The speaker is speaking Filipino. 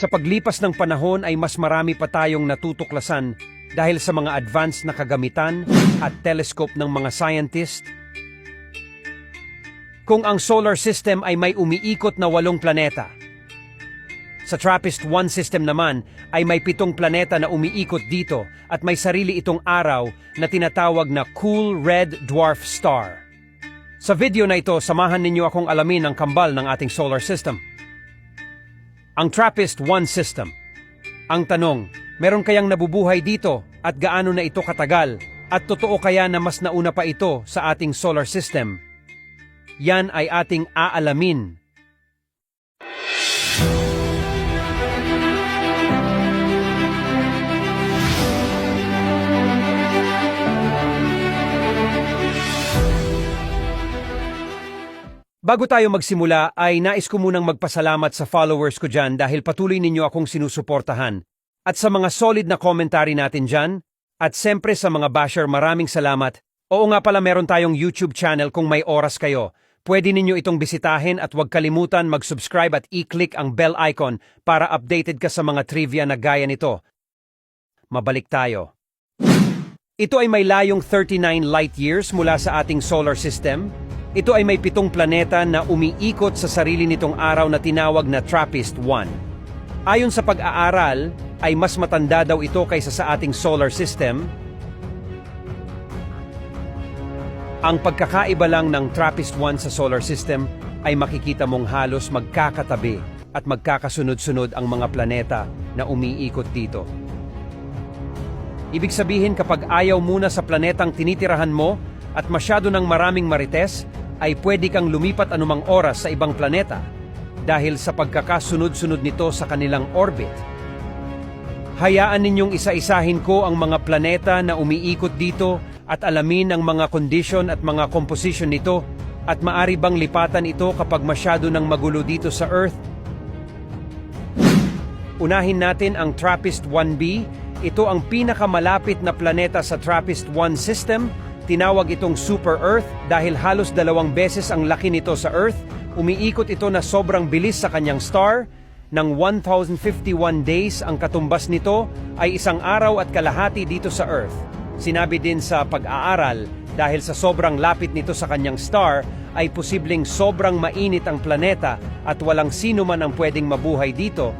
Sa paglipas ng panahon ay mas marami pa tayong natutuklasan dahil sa mga advanced na kagamitan at telescope ng mga scientist. Kung ang solar system ay may umiikot na 8 planeta, sa TRAPPIST-1 system naman ay may 7 planeta na umiikot dito at may sarili itong araw na tinatawag na Cool Red Dwarf Star. Sa video na ito, samahan ninyo akong alamin ang kambal ng ating solar system. Ang TRAPPIST-1 system. Ang tanong, meron kayang nabubuhay dito at gaano na ito katagal? At totoo kaya na mas nauna pa ito sa ating solar system? Yan ay ating aalamin. Bago tayo magsimula ay nais ko munang magpasalamat sa followers ko dyan dahil patuloy ninyo akong sinusuportahan. At sa mga solid na commentary natin dyan, at siyempre sa mga basher maraming salamat. Oo nga pala, meron tayong YouTube channel. Kung may oras kayo, pwede ninyo itong bisitahin at huwag kalimutan mag-subscribe at i-click ang bell icon para updated ka sa mga trivia na gaya nito. Mabalik tayo. Ito ay may layong 39 light years mula sa ating solar system. Ito ay may 7 planeta na umiikot sa sarili nitong araw na tinawag na TRAPPIST-1. Ayon sa pag-aaral, ay mas matanda daw ito kaysa sa ating solar system. Ang pagkakaiba lang ng TRAPPIST-1 sa solar system ay makikita mong halos magkakatabi at magkakasunod-sunod ang mga planeta na umiikot dito. Ibig sabihin, kapag ayaw muna sa planetang tinitirahan mo at masyado ng maraming marites, ay pwede kang lumipat anumang oras sa ibang planeta dahil sa pagkakasunod-sunod nito sa kanilang orbit. Hayaan ninyong isa-isahin ko ang mga planeta na umiikot dito at alamin ang mga kondisyon at mga composition nito at maari bang lipatan ito kapag masyado ng magulo dito sa Earth. Unahin natin ang TRAPPIST-1b. Ito ang pinakamalapit na planeta sa TRAPPIST-1 system. Tinawag itong Super Earth dahil halos 2 beses ang laki nito sa Earth. Umiikot ito na sobrang bilis sa kanyang star. Ng 1,051 days, ang katumbas nito ay 1 araw at kalahati dito sa Earth. Sinabi din sa pag-aaral, dahil sa sobrang lapit nito sa kanyang star, ay posibleng sobrang mainit ang planeta at walang sino man ang pwedeng mabuhay dito